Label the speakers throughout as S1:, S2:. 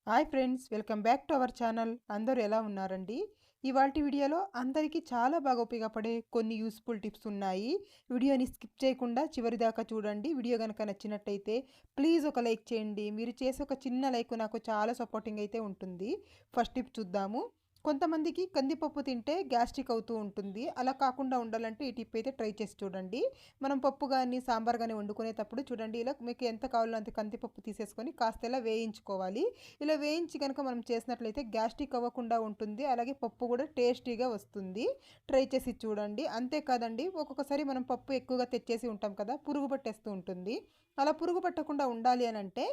S1: Hi friends, welcome back to our channel. అందరూ ఎలా ఉన్నారండి? ఇవాల్టి వీడియోలో అందరికీ చాలా బాగా ఉపయోగపడే కొన్ని యూస్ఫుల్ టిప్స్ ఉన్నాయి. వీడియోని స్కిప్ చేయకుండా చివరి దాకా చూడండి. వీడియో కనుక నచ్చినట్టయితే ప్లీజ్ ఒక లైక్ చేయండి. మీరు చేసే ఒక చిన్న లైక్ నాకు చాలా సపోర్టింగ్ అయితే ఉంటుంది. ఫస్ట్ టిప్ చూద్దాము. కొంతమందికి కందిపప్పు తింటే గ్యాస్ట్రిక్ అవుతూ ఉంటుంది. అలా కాకుండా ఉండాలంటే ఈ టిప్ అయితే ట్రై చేసి చూడండి. మనం పప్పు కానీ సాంబార్ కానీ వండుకునేటప్పుడు చూడండి, ఇలా మీకు ఎంత కావాలో అంత కందిపప్పు తీసేసుకొని కాస్త ఇలా వేయించుకోవాలి. ఇలా వేయించి కనుక మనం చేసినట్లయితే గ్యాస్ట్రిక్ అవ్వకుండా ఉంటుంది. అలాగే పప్పు కూడా టేస్టీగా వస్తుంది. ట్రై చేసి చూడండి. అంతేకాదండి, ఒక్కొక్కసారి మనం పప్పు ఎక్కువగా తెచ్చేసి ఉంటాం కదా, పురుగు పట్టేస్తూ ఉంటుంది. అలా పురుగు పట్టకుండా ఉండాలి అని అంటే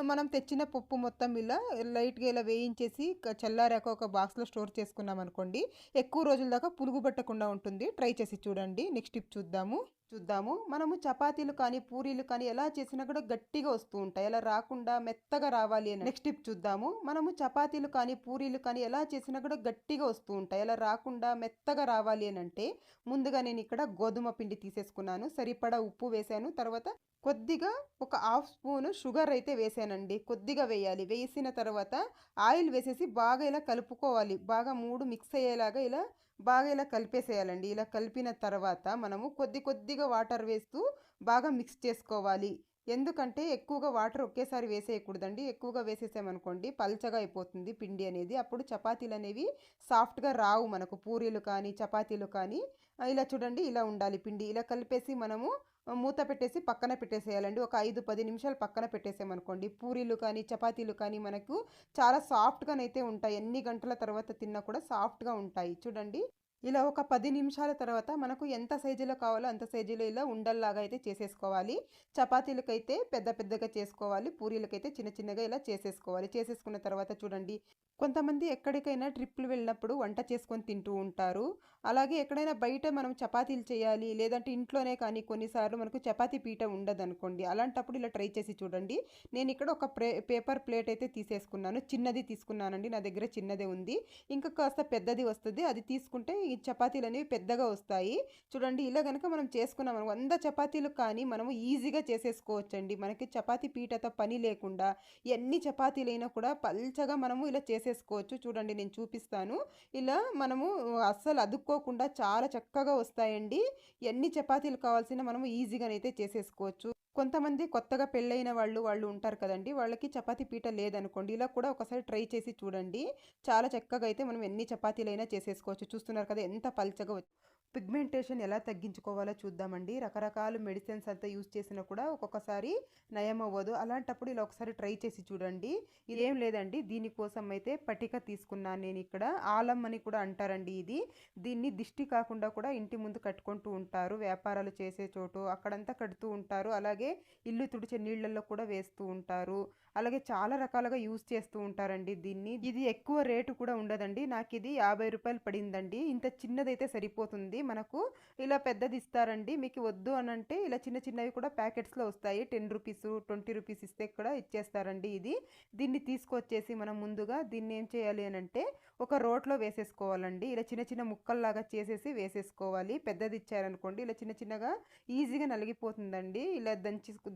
S1: మనం తెచ్చిన పప్పు మొత్తం ఇలా లైట్గా ఇలా వేయించేసి చల్లారాక ఒక బాక్స్లో స్టోర్ చేసుకున్నాం అనుకోండి, ఎక్కువ రోజుల దాకా పురుగు పట్టకుండా ఉంటుంది. ట్రై చేసి చూడండి. నెక్స్ట్ టిప్ చూద్దాము. మనము చపాతీలు కానీ పూరీలు కానీ ఎలా చేసినా కూడా గట్టిగా వస్తూ ఉంటాయి. అలా రాకుండా మెత్తగా రావాలి అని నెక్స్ట్ టిప్ చూద్దాము. మనము చపాతీలు కానీ పూరీలు కానీ ఎలా చేసినా కూడా గట్టిగా వస్తూ ఉంటాయి. అలా రాకుండా మెత్తగా రావాలి అని అంటే ముందుగా నేను ఇక్కడ గోధుమ పిండి తీసేసుకున్నాను, సరిపడా ఉప్పు వేసాను, తర్వాత కొద్దిగా ఒక హాఫ్ స్పూను షుగర్ అయితే వేసానండి. కొద్దిగా వేయాలి. వేసిన తర్వాత ఆయిల్ వేసేసి బాగా ఇలా కలుపుకోవాలి. బాగా మూడు మిక్స్ అయ్యేలాగా ఇలా బాగా ఇలా కలిపేసేయాలండి. ఇలా కలిపిన తర్వాత మనము కొద్దిగా వాటర్ వేస్తూ బాగా మిక్స్ చేసుకోవాలి. ఎందుకంటే ఎక్కువగా వాటర్ ఒకేసారి వేసేయకూడదండి. ఎక్కువగా వేసేసామనుకోండి పల్చగా అయిపోతుంది పిండి అనేది. అప్పుడు చపాతీలు అనేవి సాఫ్ట్గా రావు మనకు. పూరీలు కానీ చపాతీలు కానీ ఇలా చూడండి, ఇలా ఉండాలి పిండి. ఇలా కలిపేసి మనము మూత పెట్టేసి పక్కన పెట్టేసేయాలండి. ఒక 5-10 నిమిషాలు పక్కన పెట్టేసామనుకోండి, పూరీలు కానీ చపాతీలు కానీ మనకు చాలా సాఫ్ట్గానైతే ఉంటాయి. ఎన్ని గంటల తర్వాత తిన్నా కూడా సాఫ్ట్గా ఉంటాయి. చూడండి, ఇలా ఒక 10 నిమిషాల తర్వాత మనకు ఎంత సైజులో కావాలో అంత సైజులో ఇలా ఉండల్లాగా అయితే చేసేసుకోవాలి. చపాతీలకైతే పెద్దగా చేసుకోవాలి. పూరీలకైతే చిన్న చిన్నగా ఇలా చేసేసుకోవాలి. చేసేసుకున్న తర్వాత చూడండి, కొంతమంది ఎక్కడికైనా ట్రిప్లు వెళ్ళినప్పుడు వంట చేసుకొని తింటూ ఉంటారు. అలాగే ఎక్కడైనా బయట మనం చపాతీలు చేయాలి, లేదంటే ఇంట్లోనే కానీ కొన్నిసార్లు మనకు చపాతీ పీట ఉండదనుకోండి, అలాంటప్పుడు ఇలా ట్రై చేసి చూడండి. నేను ఇక్కడ ఒక పేపర్ ప్లేట్ అయితే తీసేసుకున్నాను. చిన్నది తీసుకున్నానండి, నా దగ్గర చిన్నదే ఉంది. ఇంకా కాస్త పెద్దది వస్తుంది. అది తీసుకుంటే ఈ చపాతీలు అనేవి పెద్దగా వస్తాయి. చూడండి, ఇలా కనుక మనం చేసుకున్నాం 100 చపాతీలు కానీ మనము ఈజీగా చేసేసుకోవచ్చండి. మనకి చపాతీ పీటతో పని లేకుండా ఎన్ని చపాతీలైనా కూడా పల్చగా మనము ఇలా చేసేసుకోవచ్చు. చూడండి, నేను చూపిస్తాను. ఇలా మనము అస్సలు అదుక్కోకుండా చాలా చక్కగా వస్తాయండి. ఎన్ని చపాతీలు కావాల్సిన మనము ఈజీగానైతే చేసేసుకోవచ్చు. కొంతమంది కొత్తగా పెళ్ళైన వాళ్ళు ఉంటారు కదండి, వాళ్ళకి చపాతీ పీట లేదనుకోండి, ఇలా కూడా ఒకసారి ట్రై చేసి చూడండి. చాలా చక్కగా అయితే మనం ఎన్ని చపాతీలైనా చేసేసుకోవచ్చు. చూస్తున్నారు కదా ఎంత పల్చగా. పిగ్మెంటేషన్ ఎలా తగ్గించుకోవాలో చూద్దామండి. రకరకాల మెడిసిన్స్ అంతా యూజ్ చేసినా కూడా ఒక్కొక్కసారి నయం అవ్వదు. అలాంటప్పుడు ఇలా ఒకసారి ట్రై చేసి చూడండి. ఇదేం లేదండి, దీనికోసం అయితే పటిక తీసుకున్నాను నేను ఇక్కడ. ఆలం అని కూడా అంటారండి ఇది. దీన్ని దిష్టి కాకుండా కూడా ఇంటి ముందు కట్టుకుంటూ ఉంటారు. వ్యాపారాలు చేసే చోటు అక్కడంతా కడుతూ ఉంటారు. అలాగే ఇల్లు తుడిచే నీళ్ళల్లో కూడా వేస్తూ ఉంటారు. అలాగే చాలా రకాలుగా యూజ్ చేస్తూ ఉంటారండి దీన్ని. ఇది ఎక్కువ రేటు కూడా ఉండదండి. నాకు ఇది 50 రూపాయలు పడిందండి. ఇంత చిన్నదైతే సరిపోతుంది మనకు. ఇలా పెద్దది ఇస్తారండి. మీకు వద్దు అని అంటే ఇలా చిన్నవి కూడా ప్యాకెట్స్లో వస్తాయి. 10 రూపీస్ 20 రూపీస్ ఇస్తే కూడా ఇచ్చేస్తారండి ఇది. దీన్ని తీసుకొచ్చేసి మనం ముందుగా దీన్ని ఏం చేయాలి అని అంటే ఒక రోట్లో వేసేసుకోవాలండి. ఇలా చిన్న ముక్కల్లాగా చేసేసి వేసేసుకోవాలి. పెద్దది ఇచ్చారనుకోండి ఇలా చిన్నగా ఈజీగా నలిగిపోతుందండి. ఇలా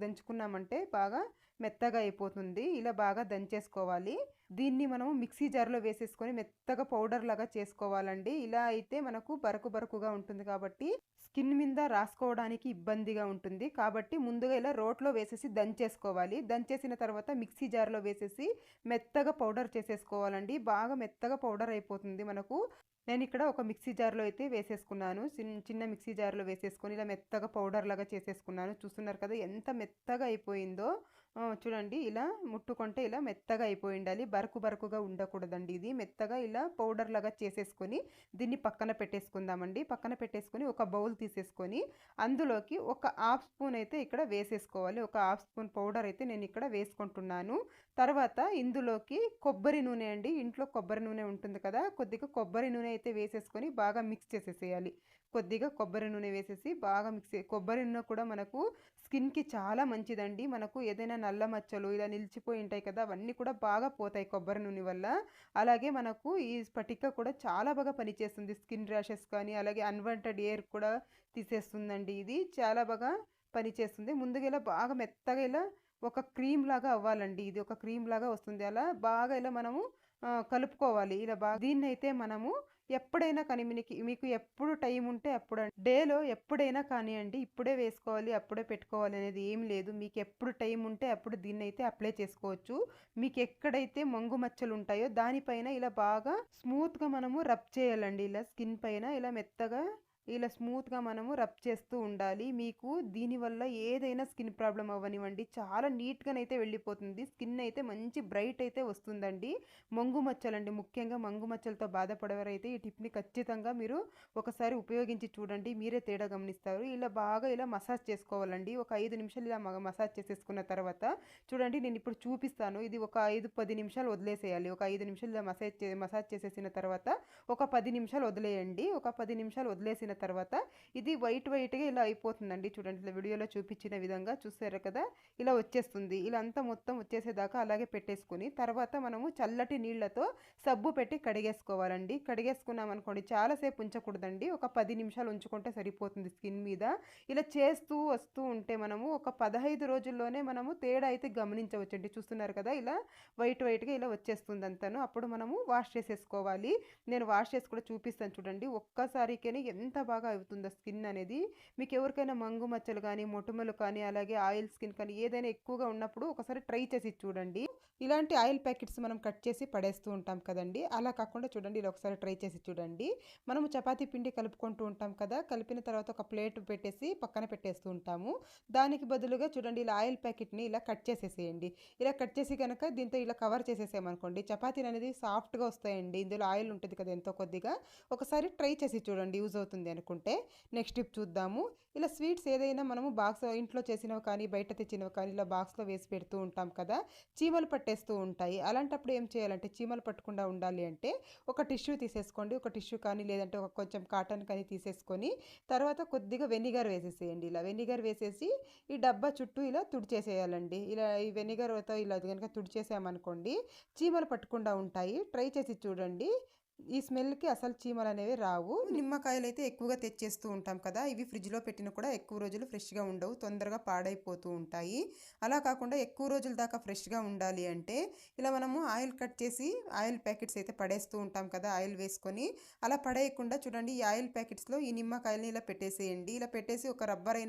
S1: దంచుకున్నామంటే బాగా మెత్తగా అయిపోతుంది. ఇలా బాగా దంచేసుకోవాలి. దీన్ని మనము మిక్సీ జార్లో వేసేసుకొని మెత్తగా పౌడర్ లాగా చేసుకోవాలండి. ఇలా అయితే మనకు బరకుగా ఉంటుంది కాబట్టి స్కిన్ మీద రాసుకోవడానికి ఇబ్బందిగా ఉంటుంది. కాబట్టి ముందుగా ఇలా రోట్లో వేసేసి దంచేసుకోవాలి. దంచేసిన తర్వాత మిక్సీ జార్లో వేసేసి మెత్తగా పౌడర్ చేసేసుకోవాలండి. బాగా మెత్తగా పౌడర్ అయిపోతుంది మనకు. నేను ఇక్కడ ఒక మిక్సీ జార్లో అయితే వేసేసుకున్నాను. చిన్న మిక్సీ జార్లో వేసేసుకొని ఇలా మెత్తగా పౌడర్ లాగా చేసేసుకున్నాను. చూస్తున్నారు కదా ఎంత మెత్తగా అయిపోయిందో. చూడండి, ఇలా ముట్టుకుంటే ఇలా మెత్తగా అయిపోయి ఉండాలి. బరకుగా ఉండకూడదండి. ఇది మెత్తగా ఇలా పౌడర్ లాగా చేసేసుకొని దీన్ని పక్కన పెట్టేసుకుందామండి. పక్కన పెట్టేసుకొని ఒక బౌల్ తీసేసుకొని అందులోకి ఒక హాఫ్ స్పూన్ అయితే ఇక్కడ వేసేసుకోవాలి. ఒక హాఫ్ స్పూన్ పౌడర్ అయితే నేను ఇక్కడ వేసుకుంటున్నాను. తర్వాత ఇందులోకి కొబ్బరి నూనె అండి. ఇంట్లో కొబ్బరి నూనె ఉంటుంది కదా, కొద్దిగా కొబ్బరి నూనె అయితే వేసేసుకొని బాగా మిక్స్ చేసేసేయాలి. కొద్దిగా కొబ్బరి నూనె వేసేసి బాగా కొబ్బరి నూనె కూడా మనకు స్కిన్కి చాలా మంచిదండి. మనకు ఏదైనా నల్ల మచ్చలు ఇలా నిలిచిపోయి ఉంటాయి కదా, అవన్నీ కూడా బాగా పోతాయి కొబ్బరి నూనె వల్ల. అలాగే మనకు ఈ స్ఫటిక కూడా చాలా బాగా పనిచేస్తుంది. స్కిన్ ర్యాషెస్ కానీ అలాగే అన్వాంటెడ్ ఎయిర్ కూడా తీసేస్తుందండి. ఇది చాలా బాగా పనిచేస్తుంది. ముందుగా ఇలా బాగా మెత్తగా ఇలా ఒక క్రీమ్ లాగా అవ్వాలండి. ఇది ఒక క్రీమ్ లాగా వస్తుంది. అలా బాగా ఇలా మనము కలుపుకోవాలి. ఇలా బాగా దీన్నైతే మనము ఎప్పుడైనా కానీ మీకు ఎప్పుడు టైం ఉంటే అప్పుడు డేలో ఎప్పుడైనా కానియండి, ఇప్పుడే వేసుకోవాలి, అప్పుడే పెట్టుకోవాలి అనేది ఏం లేదు. మీకు ఎప్పుడు టైం ఉంటే అప్పుడు దీన్నైతే అప్లై చేసుకోవచ్చు. మీకు ఎక్కడైతే మంగు మచ్చలు ఉంటాయో దానిపైన ఇలా బాగా స్మూత్గా మనము రబ్ చేయాలండి. ఇలా స్కిన్ పైన ఇలా మెత్తగా ఇలా స్మూత్గా మనము రబ్ చేస్తూ ఉండాలి. మీకు దీనివల్ల ఏదైనా స్కిన్ ప్రాబ్లం అవ్వనివ్వండి, చాలా నీట్గానైతే వెళ్ళిపోతుంది. స్కిన్ అయితే మంచి బ్రైట్ అయితే వస్తుందండి. మంగు మచ్చలండి, ముఖ్యంగా మంగు మచ్చలతో బాధపడేవారైతే ఈ టిప్ని ఖచ్చితంగా మీరు ఒకసారి ఉపయోగించి చూడండి. మీరే తేడా గమనిస్తారు. ఇలా బాగా ఇలా మసాజ్ చేసుకోవాలండి. ఒక 5 నిమిషాలు ఇలా మసాజ్ చేసేసుకున్న తర్వాత చూడండి, నేను ఇప్పుడు చూపిస్తాను. ఇది ఒక 5-10 నిమిషాలు వదిలేసేయాలి. ఒక 5 నిమిషాలు ఇలా మసాజ్ చేసేసిన తర్వాత ఒక 10 నిమిషాలు వదిలేయండి. ఒక 10 నిమిషాలు వదిలేసిన తర్వాత ఇది వైట్గా ఇలా అయిపోతుందండి. చూడండి, ఇలా వీడియోలో చూపించిన విధంగా చూసారు కదా, ఇలా వచ్చేస్తుంది. ఇలా అంతా మొత్తం వచ్చేసేదాకా అలాగే పెట్టేసుకుని తర్వాత మనము చల్లటి నీళ్లతో సబ్బు పెట్టి కడిగేసుకోవాలండి. కడిగేసుకున్నాం అనుకోండి, చాలాసేపు ఉంచకూడదండి. ఒక 10 నిమిషాలు ఉంచుకుంటే సరిపోతుంది స్కిన్ మీద. ఇలా చేస్తూ వస్తూ ఉంటే మనము ఒక 15 రోజుల్లోనే మనము తేడా అయితే గమనించవచ్చండి. చూస్తున్నారు కదా, ఇలా వైట్గా ఇలా వచ్చేస్తుంది అంతాను. అప్పుడు మనము వాష్ చేసేసుకోవాలి. నేను వాష్ చేసి కూడా చూపిస్తాను చూడండి. ఒక్కసారికే ఎంత బాగా అవుతుందో స్కిన్ అనేది. మీకు ఎవరికైనా మంగు మచ్చలు కానీ, మొటిమలు కానీ, అలాగే ఆయిల్ స్కిన్ కానీ ఏదైనా ఎక్కువగా ఉన్నప్పుడు ఒకసారి ట్రై చేసి చూడండి. ఇలాంటి ఆయిల్ ప్యాకెట్స్ మనం కట్ చేసి పడేస్తూ ఉంటాం కదండి, అలా కాకుండా చూడండి ఇలా ఒకసారి ట్రై చేసి చూడండి. మనము చపాతీ పిండి కలుపుకుంటూ ఉంటాం కదా, కలిపిన తర్వాత ఒక ప్లేట్ పెట్టేసి పక్కన పెట్టేస్తూ ఉంటాము. దానికి బదులుగా చూడండి ఇలా ఆయిల్ ప్యాకెట్ని ఇలా కట్ చేసేసేయండి. ఇలా కట్ చేసి కనుక దీంతో ఇలా కవర్ చేసేసామనుకోండి, చపాతీలు అనేది సాఫ్ట్గా వస్తాయండి. ఇందులో ఆయిల్ ఉంటుంది కదా ఎంతో కొద్దిగా. ఒకసారి ట్రై చేసి చూడండి, యూజ్ అవుతుంది అనుకుంటే. నెక్స్ట్ టిప్ చూద్దాము. ఇలా స్వీట్స్ ఏదైనా మనము బాక్స్ ఇంట్లో చేసినవి కానీ, బయట తెచ్చినవి కానీ ఇలా బాక్స్లో వేసి పెడుతూ ఉంటాం కదా, చీమలు పట్టేస్తూ ఉంటాయి. అలాంటప్పుడు ఏం చేయాలంటే, చీమలు పట్టకుండా ఉండాలి అంటే ఒక టిష్యూ తీసేసుకోండి. ఒక టిష్యూ కానీ లేదంటే ఒక కొంచెం కాటన్ కానీ తీసేసుకొని తర్వాత కొద్దిగా వెనిగర్ వేసేసేయండి. ఇలా వెనిగర్ వేసేసి ఈ డబ్బా చుట్టూ ఇలా తుడిచేసేయాలండి. ఇలా ఈ వెనిగర్తో ఇలా కనుక తుడిచేసామనుకోండి, చీమలు పట్టకుండా ఉంటాయి. ట్రై చేసి చూడండి. ఈ స్మెల్కి అసలు చీమలు అనేవి రావు. నిమ్మకాయలు అయితే ఎక్కువగా తెచ్చేస్తూ ఉంటాం కదా, ఇవి ఫ్రిడ్జ్లో పెట్టిన కూడా ఎక్కువ రోజులు ఫ్రెష్గా ఉండవు, తొందరగా పాడైపోతూ ఉంటాయి. అలా కాకుండా ఎక్కువ రోజుల దాకా ఫ్రెష్గా ఉండాలి అంటే ఇలా మనము ఆయిల్ కట్ చేసి ఆయిల్ ప్యాకెట్స్ అయితే పడేస్తూ ఉంటాం కదా, ఆయిల్ వేసుకొని అలా పడేయకుండా చూడండి, ఈ ఆయిల్ ప్యాకెట్స్లో ఈ నిమ్మకాయలని ఇలా పెట్టేసేయండి. ఇలా పెట్టేసి ఒక రబ్బర్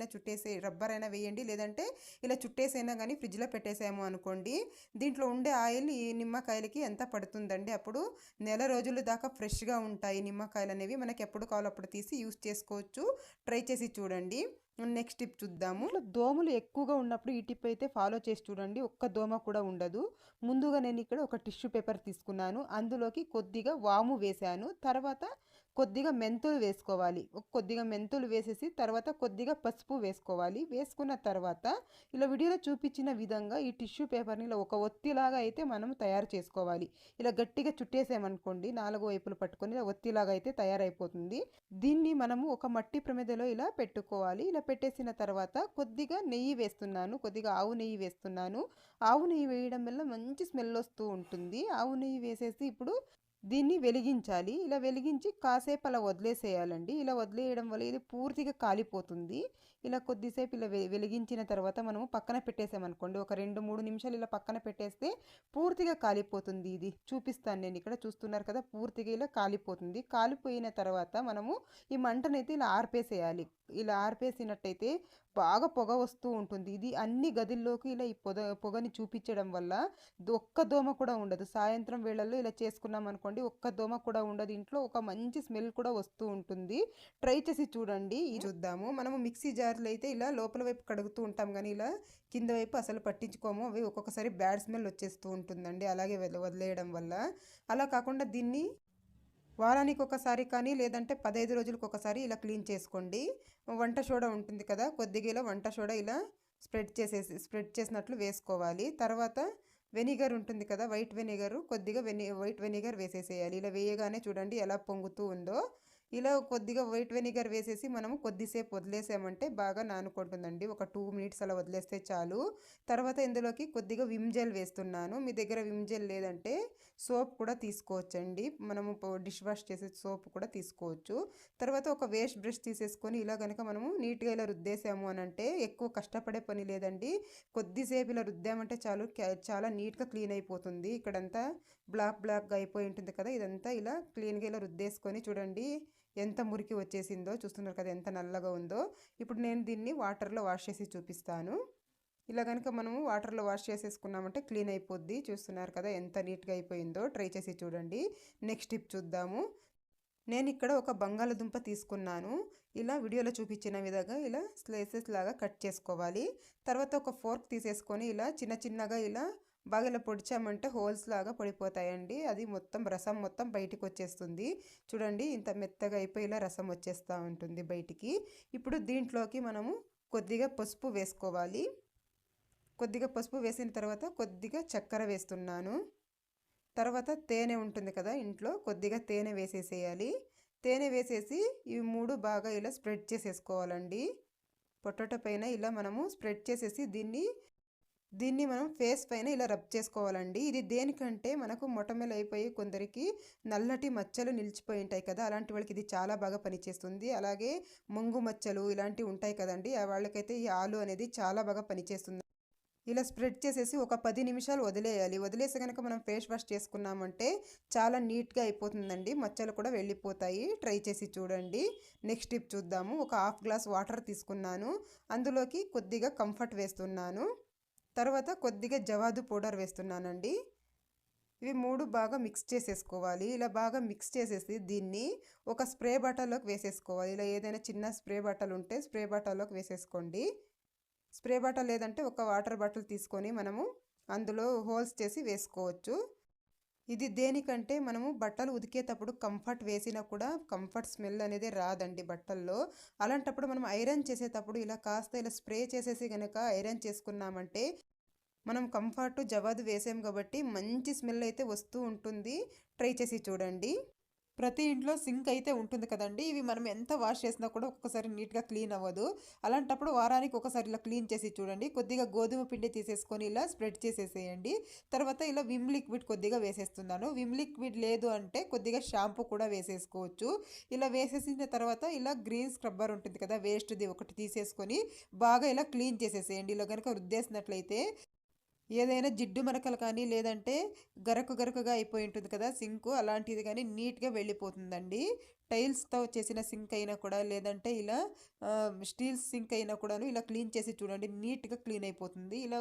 S1: అయినా వేయండి, లేదంటే ఇలా చుట్టేసైనా కానీ ఫ్రిడ్జ్లో పెట్టేసాము అనుకోండి, దీంట్లో ఉండే ఆయిల్ ఈ నిమ్మకాయలకి ఎంత పడుతుందండి. అప్పుడు నెల రోజుల దాకా ఫ్రెష్గా ఉంటాయి నిమ్మకాయలు అనేవి. మనకి ఎప్పుడు కావాలో అప్పుడు తీసి యూస్ చేసుకోవచ్చు. ట్రై చేసి చూడండి. నెక్స్ట్ టిప్ చూద్దాము. దోమలు ఎక్కువగా ఉన్నప్పుడు ఈ టిప్ అయితే ఫాలో చేసి చూడండి, ఒక్క దోమ కూడా ఉండదు. ముందుగా నేను ఇక్కడ ఒక టిష్యూ పేపర్ తీసుకున్నాను, అందులోకి కొద్దిగా వాము వేసాను, తర్వాత కొద్దిగా మెంతులు వేసుకోవాలి. కొద్దిగా మెంతులు వేసేసి తర్వాత కొద్దిగా పసుపు వేసుకోవాలి. వేసుకున్న తర్వాత ఇలా వీడియోలో చూపించిన విధంగా ఈ టిష్యూ పేపర్ని ఇలా ఒక ఒత్తిలాగా అయితే మనం తయారు చేసుకోవాలి. ఇలా గట్టిగా చుట్టేసామనుకోండి, 4 వైపులు పట్టుకొని ఇలా ఒత్తిలాగా అయితే తయారైపోతుంది. దీన్ని మనము ఒక మట్టి ప్రమిదలో ఇలా పెట్టుకోవాలి. ఇలా పెట్టేసిన తర్వాత కొద్దిగా నెయ్యి వేస్తున్నాను, కొద్దిగా ఆవు నెయ్యి వేస్తున్నాను. ఆవు నెయ్యి వేయడం వల్ల మంచి స్మెల్ వస్తూ ఉంటుంది. ఆవు నెయ్యి వేసేసి ఇప్పుడు దీన్ని వెలిగించాలి. ఇలా వెలిగించి కాసేపు అలా వదిలేసేయాలండి. ఇలా వదిలేయడం వల్ల ఇది పూర్తిగా కాలిపోతుంది. ఇలా కొద్దిసేపు ఇలా వెలిగించిన తర్వాత మనము పక్కన పెట్టేసామనుకోండి, ఒక 2-3 నిమిషాలు ఇలా పక్కన పెట్టేస్తే పూర్తిగా కాలిపోతుంది. ఇది చూపిస్తాను నేను ఇక్కడ, చూస్తున్నారు కదా, పూర్తిగా ఇలా కాలిపోతుంది. కాలిపోయిన తర్వాత మనము ఈ మంటనైతే ఇలా ఆర్పేసేయాలి. ఇలా ఆర్పేసినట్టయితే బాగా పొగ వస్తూ ఉంటుంది. ఇది అన్ని గదుల్లోకి ఇలా ఈ పొగని చూపించడం వల్ల ఒక్క దోమ కూడా ఉండదు. సాయంత్రం వేళల్లో ఇలా చేసుకున్నాం అనుకోండి, ఒక్క దోమ కూడా ఉండదు. ఇంట్లో ఒక మంచి స్మెల్ కూడా వస్తూ ఉంటుంది. ట్రై చేసి చూడండి. చూద్దాము. మనము మిక్సీ జార్లు అయితే ఇలా లోపల వైపు కడుగుతూ ఉంటాం, కానీ ఇలా కింద వైపు అసలు పట్టించుకోము. అవి ఒక్కొక్కసారి బ్యాడ్ స్మెల్ వచ్చేస్తూ ఉంటుందండి అలాగే వదిలేయడం వల్ల. అలా కాకుండా దీన్ని వారానికి ఒకసారి కానీ లేదంటే 15 రోజులకు ఒకసారి ఇలా క్లీన్ చేసుకోండి. వంట సోడా ఉంటుంది కదా, కొద్దిగా ఇలా వంట సోడా ఇలా స్ప్రెడ్ చేసినట్లు వేసుకోవాలి. తర్వాత వెనిగర్ ఉంటుంది కదా, వైట్ వెనిగర్, కొద్దిగా వైట్ వెనిగర్ వేసేసేయాలి. ఇలా వేయగానే చూడండి ఎలా పొంగుతూ ఉందో. ఇలా కొద్దిగా వైట్ వెనిగర్ వేసేసి మనము కొద్దిసేపు వదిలేసామంటే బాగా నానుకుంటుందండి. ఒక 2 మినిట్స్ అలా వదిలేస్తే చాలు. తర్వాత ఇందులోకి కొద్దిగా విమ్ జెల్ వేస్తున్నాను. మీ దగ్గర విమ్ జెల్ లేదంటే సోప్ కూడా తీసుకోవచ్చండి. మనము డిష్ వాష్ చేసే సోప్ కూడా తీసుకోవచ్చు. తర్వాత ఒక వేస్ట్ బ్రష్ తీసేసుకొని ఇలా కనుక మనము నీట్గా ఇలా రుద్దేసాము అని అంటే ఎక్కువ కష్టపడే పని లేదండి. కొద్దిసేపు ఇలా రుద్దామంటే చాలు, చాలా నీట్గా క్లీన్ అయిపోతుంది. ఇక్కడంతా బ్లాక్గా అయిపోయి ఉంటుంది కదా, ఇదంతా ఇలా క్లీన్గా ఇలా రుద్దేసుకొని చూడండి ఎంత మురికి వచ్చేసిందో. చూస్తున్నారు కదా ఎంత నల్లగా ఉందో. ఇప్పుడు నేను దీన్ని వాటర్లో వాష్ చేసి చూపిస్తాను. ఇలా కనుక మనము వాటర్లో వాష్ చేసేసుకున్నామంటే క్లీన్ అయిపోద్ది. చూస్తున్నారు కదా ఎంత నీట్గా అయిపోయిందో. ట్రై చేసి చూడండి. నెక్స్ట్ టిప్ చూద్దాము. నేను ఇక్కడ ఒక బంగాళదుంప తీసుకున్నాను. ఇలా వీడియోలో చూపించిన విధంగా ఇలా స్లైసెస్ లాగా కట్ చేసుకోవాలి. తర్వాత ఒక ఫోర్క్ తీసేసుకొని ఇలా చిన్నగా ఇలా బాగా ఇలా పొడిచామంటే హోల్స్ లాగా పడిపోతాయండి. అది మొత్తం రసం మొత్తం బయటికి వచ్చేస్తుంది. చూడండి ఇంత మెత్తగా అయిపోయి ఇలా రసం వచ్చేస్తూ ఉంటుంది బయటికి. ఇప్పుడు దీంట్లోకి మనము కొద్దిగా పసుపు వేసుకోవాలి. కొద్దిగా పసుపు వేసిన తర్వాత కొద్దిగా చక్కెర వేస్తున్నాను. తర్వాత తేనె ఉంటుంది కదా ఇంట్లో, కొద్దిగా తేనె వేసేసేయాలి. తేనె వేసేసి ఇవి 3 బాగా ఇలా స్ప్రెడ్ చేసేసుకోవాలండి. పొటాటో పైన ఇలా మనము స్ప్రెడ్ చేసేసి దీన్ని మనం ఫేస్ పైన ఇలా రబ్ చేసుకోవాలండి. ఇది దేనికంటే మనకు మొటిమలు అయిపోయి కొందరికి నల్లటి మచ్చలు నిలిచిపోయి ఉంటాయి కదా, అలాంటి వాళ్ళకి ఇది చాలా బాగా పనిచేస్తుంది. అలాగే ముంగు మచ్చలు ఇలాంటివి ఉంటాయి కదండి, వాళ్ళకైతే ఈ ఆలు అనేది చాలా బాగా పనిచేస్తుంది. ఇలా స్ప్రెడ్ చేసేసి ఒక 10 నిమిషాలు వదిలేయాలి. వదిలేసి కనుక మనం ఫేస్ వాష్ చేసుకున్నామంటే చాలా నీట్గా అయిపోతుందండి. మచ్చలు కూడా వెళ్ళిపోతాయి. ట్రై చేసి చూడండి. నెక్స్ట్ టిప్ చూద్దాము. ఒక హాఫ్ గ్లాస్ వాటర్ తీసుకున్నాను. అందులోకి కొద్దిగా కంఫర్ట్ వేస్తున్నాను. తర్వాత కొద్దిగా జవాదు పౌడర్ వేస్తున్నానండి. ఇవి 3 బాగా మిక్స్ చేసేసుకోవాలి. ఇలా బాగా మిక్స్ చేసేసి దీన్ని ఒక స్ప్రే బాటిల్లోకి వేసేసుకోవాలి. ఇలా ఏదైనా చిన్న స్ప్రే బాటిల్ ఉంటే స్ప్రే బాటిల్లోకి వేసేసుకోండి. స్ప్రే బాటిల్ లేదంటే ఒక వాటర్ బాటిల్ తీసుకొని మనము అందులో హోల్స్ చేసి వేసుకోవచ్చు. ఇది దేనికంటే మనము బట్టలు ఉతికేటప్పుడు కంఫర్ట్ వేసినా కూడా కంఫర్ట్ స్మెల్ అనేది రాదండి బట్టల్లో. అలాంటప్పుడు మనం ఐరన్ చేసేటప్పుడు ఇలా కాస్త ఇలా స్ప్రే చేసేసి కనుక ఐరన్ చేసుకున్నామంటే మనం కంఫర్ట్ జవాదు వేసాం కాబట్టి మంచి స్మెల్ అయితే వస్తూ ఉంటుంది. ట్రై చేసి చూడండి. ప్రతి ఇంట్లో సింక్ అయితే ఉంటుంది కదండి. ఇవి మనం ఎంత వాష్ చేసినా కూడా ఒక్కొక్కసారి నీట్గా క్లీన్ అవ్వదు. అలాంటప్పుడు వారానికి ఒకసారి ఇలా క్లీన్ చేసి చూడండి. కొద్దిగా గోధుమ పిండి తీసేసుకొని ఇలా స్ప్రెడ్ చేసేసేయండి. తర్వాత ఇలా విమ్ లిక్విడ్ కొద్దిగా వేసేస్తున్నాను. విమ్ లిక్విడ్ లేదు అంటే కొద్దిగా షాంపూ కూడా వేసేసుకోవచ్చు. ఇలా వేసేసిన తర్వాత ఇలా గ్రీన్ స్క్రబ్బర్ ఉంటుంది కదా, వేస్ట్ది ఒకటి తీసేసుకొని బాగా ఇలా క్లీన్ చేసేసేయండి. ఇలా కనుక రుద్దేసినట్లయితే ఏదైనా జిడ్డు మరకలు కానీ లేదంటే గరకగా అయిపోయి ఉంటుంది కదా సింకు, అలాంటిది కానీ నీట్గా వెళ్ళిపోతుందండి. టైల్స్తో చేసిన సింక్ అయినా కూడా లేదంటే ఇలా స్టీల్ సింక్ అయినా కూడాను ఇలా క్లీన్ చేసి చూడండి, నీట్గా క్లీన్ అయిపోతుంది. ఇలా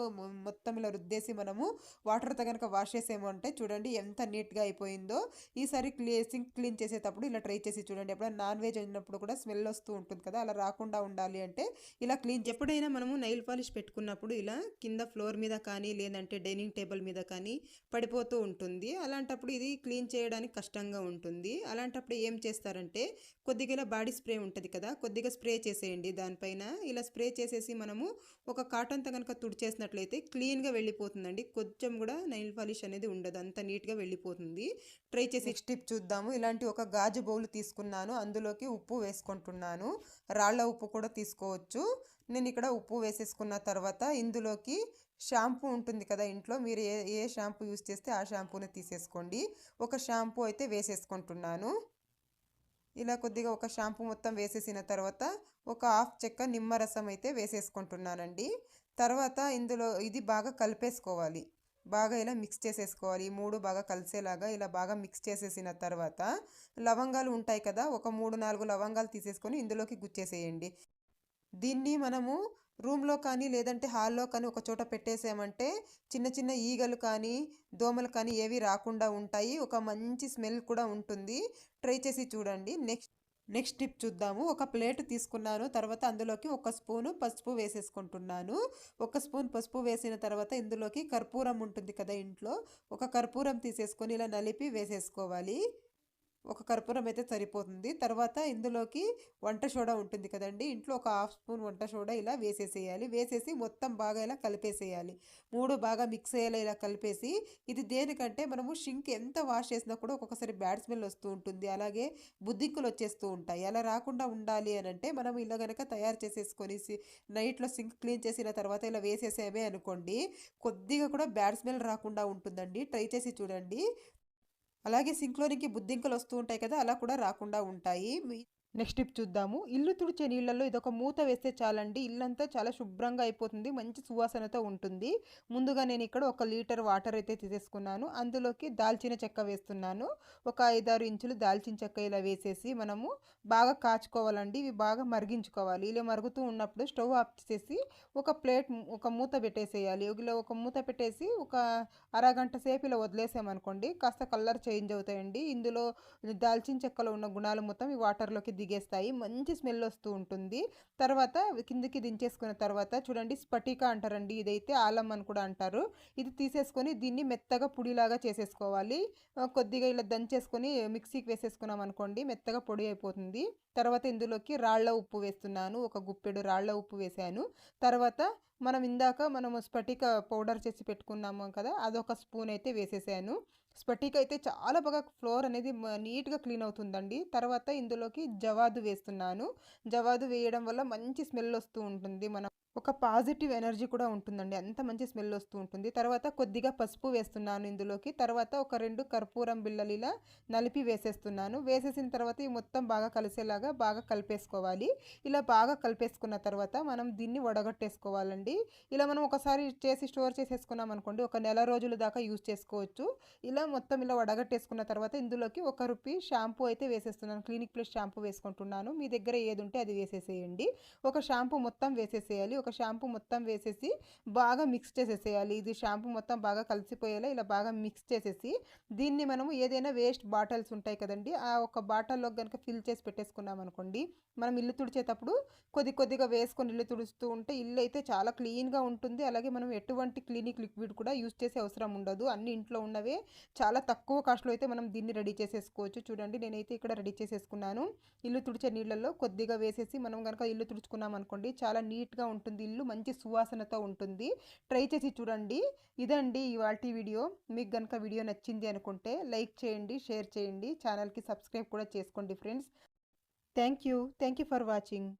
S1: మొత్తం ఇలా రుద్దేసి మనము వాటర్తో కనుక వాష్ చేసేమో అంటే చూడండి ఎంత నీట్గా అయిపోయిందో. ఈసారి సింక్ క్లీన్ చేసేటప్పుడు ఇలా ట్రై చేసి చూడండి. ఎప్పుడైనా నాన్ వెజ్ అయినప్పుడు కూడా స్మెల్ వస్తూ ఉంటుంది కదా, అలా రాకుండా ఉండాలి అంటే ఇలా క్లీన్. ఎప్పుడైనా మనము నైల్ పాలిష్ పెట్టుకున్నప్పుడు ఇలా కింద ఫ్లోర్ మీద కానీ లేదంటే డైనింగ్ టేబుల్ మీద కానీ పడిపోతూ ఉంటుంది. అలాంటప్పుడు ఇది క్లీన్ చేయడానికి కష్టంగా ఉంటుంది. అలాంటప్పుడు ఏం చేస్తారంటే కొద్దిగా ఇలా బాడీ స్ప్రే ఉంటుంది కదా, కొద్దిగా స్ప్రే చేసేయండి దానిపైన. ఇలా స్ప్రే చేసేసి మనము ఒక కాటన్తో కనుక తుడిచేసినట్లయితే క్లీన్గా వెళ్ళిపోతుందండి. కొంచెం కూడా నైల్ పాలిష్ అనేది ఉండదు, అంత నీట్గా వెళ్ళిపోతుంది. ట్రై చేసి నెక్స్ట్ టిప్ చూద్దాము. ఇలాంటి ఒక గాజు బౌల్ తీసుకున్నాను. అందులోకి ఉప్పు వేసుకుంటున్నాను. రాళ్ళ ఉప్పు కూడా తీసుకోవచ్చు. నేను ఇక్కడ ఉప్పు వేసేసుకున్న తర్వాత ఇందులోకి షాంపూ ఉంటుంది కదా ఇంట్లో, మీరు ఏ షాంపూ యూస్ చేస్తే ఆ షాంపూని తీసేసుకోండి. ఒక షాంపూ అయితే వేసేసుకుంటున్నాను. ఇలా కొద్దిగా ఒక షాంపూ మొత్తం వేసేసిన తర్వాత ఒక హాఫ్ చెక్క నిమ్మరసం అయితే వేసేసుకుంటున్నానండి. తర్వాత ఇందులో ఇది బాగా కలిపేసుకోవాలి. బాగా ఇలా మిక్స్ చేసేసుకోవాలి. ఈ 3 బాగా కలిసేలాగా ఇలా బాగా మిక్స్ చేసేసిన తర్వాత లవంగాలు ఉంటాయి కదా, ఒక 3-4 లవంగాలు తీసేసుకొని ఇందులోకి గుచ్చేసేయండి. దీన్ని మనము రూమ్లో కానీ లేదంటే హాల్లో కానీ ఒక చోట పెట్టేసామంటే చిన్న ఈగలు కానీ దోమలు కానీ ఏవి రాకుండా ఉంటాయి. ఒక మంచి స్మెల్ కూడా ఉంటుంది. ట్రై చేసి చూడండి. నెక్స్ట్ టిప్ చూద్దాము. ఒక ప్లేట్ తీసుకున్నాను. తర్వాత అందులోకి 1 స్పూను పసుపు వేసేసుకుంటున్నాను. 1 స్పూన్ పసుపు వేసిన తర్వాత ఇందులోకి కర్పూరం ఉంటుంది కదా ఇంట్లో, ఒక కర్పూరం తీసేసుకొని ఇలా నలిపి వేసేసుకోవాలి. ఒక కర్పూరం అయితే సరిపోతుంది. తర్వాత ఇందులోకి వంట సోడా ఉంటుంది కదండీ! ఇంట్లో ఒక హాఫ్ స్పూన్ వంట సోడా ఇలా వేసేసేయాలి. వేసేసి మొత్తం బాగా ఇలా కలిపేసేయాలి. 3 బాగా మిక్స్ అయ్యేలా ఇలా కలిపేసి ఇది దేనికంటే మనము షింక్ ఎంత వాష్ చేసినా కూడా ఒక్కొక్కసారి బ్యాడ్ స్మెల్ వస్తూ ఉంటుంది. అలాగే బుద్ధింకులు వచ్చేస్తూ ఉంటాయి. అలా రాకుండా ఉండాలి అనంటే మనం ఇలా గనక తయారు చేసేసుకొని నైట్‌లో సింక్ క్లీన్ చేసిన తర్వాత ఇలా వేసేసామే అనుకోండి, కొద్దిగా కూడా బ్యాడ్ స్మెల్ రాకుండా ఉంటుందండి. ట్రై చేసి చూడండి. అలాగే సింక్‌లోనికి బుద్దింకలు వస్తూ ఉంటాయి కదా! అలా కూడా రాకుండా ఉంటాయి. నెక్స్ట్ టిప్ చూద్దాము. ఇల్లు తుడిచే నీళ్ళల్లో ఇదొక మూత వేస్తే చాలండి. ఇల్లంతా చాలా శుభ్రంగా అయిపోతుంది. మంచి సువాసనతో ఉంటుంది. ముందుగా నేను ఇక్కడ 1 లీటర్ వాటర్ అయితే తీసేసుకున్నాను. అందులోకి దాల్చిన చెక్క వేస్తున్నాను. ఒక 5, 6 ఇంచులు దాల్చిన చెక్క ఇలా వేసేసి మనము బాగా కాచుకోవాలండి. ఇవి బాగా మరిగించుకోవాలి. ఇలా మరుగుతూ ఉన్నప్పుడు స్టవ్ ఆఫ్ చేసేసి ఒక ప్లేట్ ఒక మూత పెట్టేసేయాలి. ఇలా ఒక మూత పెట్టేసి ఒక అరగంట సేపు ఇలా వదిలేసామనుకోండి కాస్త కలర్ చేంజ్ అవుతాయండి. ఇందులో దాల్చిన చెక్కలో ఉన్న గుణాలు మొత్తం ఈ వాటర్‌లోకి దిగేస్తాయి. మంచి స్మెల్ వస్తూ ఉంటుంది. తర్వాత కిందకి దించేసుకున్న తర్వాత చూడండి స్ఫటిక అంటారండి. ఇదైతే ఆలం అని కూడా అంటారు. ఇది తీసేసుకొని దీన్ని మెత్తగా పొడిలాగా చేసేసుకోవాలి. కొద్దిగా ఇలా దంచేసుకొని మిక్సీకి వేసేసుకున్నాం అనుకోండి మెత్తగా పొడి అయిపోతుంది. తర్వాత ఇందులోకి రాళ్ళ ఉప్పు వేస్తున్నాను. ఒక గుప్పెడు రాళ్ళ ఉప్పు వేశాను. తర్వాత మనము స్ఫటిక పౌడర్ చేసి పెట్టుకున్నాము కదా! అదొక స్పూన్ అయితే వేసేసాను. స్ఫటిక అయితే చాలా బాగా ఫ్లోర్ అనేది నీట్‌గా క్లీన్ అవుతుందండి. తర్వాత ఇందులోకి జవాదు వేస్తున్నాను. జవాదు వేయడం వల్ల మంచి స్మెల్ వస్తూ ఉంటుంది. ఒక పాజిటివ్ ఎనర్జీ కూడా ఉంటుందండి. అంత మంచి స్మెల్ వస్తూ ఉంటుంది. తర్వాత కొద్దిగా పసుపు వేస్తున్నాను ఇందులోకి. తర్వాత ఒక 2 కర్పూరం బిళ్ళలు ఇలా నలిపి వేసేస్తున్నాను. వేసేసిన తర్వాత ఈ మొత్తం బాగా కలిసేలాగా బాగా కలిపేసుకోవాలి. ఇలా బాగా కలిపేసుకున్న తర్వాత మనం దీన్ని వడగట్టేసుకోవాలండి. ఇలా మనం ఒకసారి చేసి స్టోర్ చేసేసుకున్నాం అనుకోండి ఒక నెల రోజుల దాకా యూజ్ చేసుకోవచ్చు. ఇలా మొత్తం ఇలా వడగట్టేసుకున్న తర్వాత ఇందులోకి ₹1 షాంపూ అయితే వేసేస్తున్నాను. క్లినిక్ ప్లస్ షాంపూ వేసుకుంటున్నాను. మీ దగ్గర ఏది ఉంటే అది వేసేసేయండి. ఒక షాంపూ మొత్తం వేసేసేయాలి. ఒక షాంపూ మొత్తం వేసేసి బాగా మిక్స్ చేసేసేయాలి. ఇది షాంపూ మొత్తం బాగా కలిసిపోయేలా ఇలా బాగా మిక్స్ చేసేసి దీన్ని మనము ఏదైనా వేస్ట్ బాటిల్స్ ఉంటాయి కదండీ! ఆ ఒక బాటిల్‌లో గనుక ఫిల్ చేసి పెట్టేసుకున్నాం అనుకోండి, మనం ఇల్లు తుడిచేటప్పుడు కొద్దిగా వేసుకొని ఇల్లు తుడుస్తూ ఉంటే ఇల్లు అయితే చాలా క్లీన్‌గా ఉంటుంది. అలాగే మనం ఎటువంటి క్లినిక్ లిక్విడ్ కూడా యూజ్ చేసే అవసరం ఉండదు. అన్నీ ఇంట్లో ఉన్నవే చాలా తక్కువ కాస్ట్‌లో అయితే మనం దీన్ని రెడీ చేసేసుకోవచ్చు. చూడండి నేనైతే ఇక్కడ రెడీ చేసేసుకున్నాను. ఇల్లు తుడిచే నీళ్ళల్లో కొద్దిగా వేసేసి మనం గనక ఇల్లు తుడుచుకున్నాం అనుకోండి చాలా నీట్‌గా ఉంటుంది ఇల్లు. మంచి సువాసనతో ఉంటుంది. ట్రై చేసి చూడండి. ఇదండి ఇవాల్టి వీడియో. మీకు గనక వీడియో నచ్చింది అనుకుంటే లైక్ చేయండి, షేర్ చేయండి. ఛానల్‌కి సబ్స్క్రైబ్ కూడా చేసుకోండి friends. Thank you. Thank you for watching.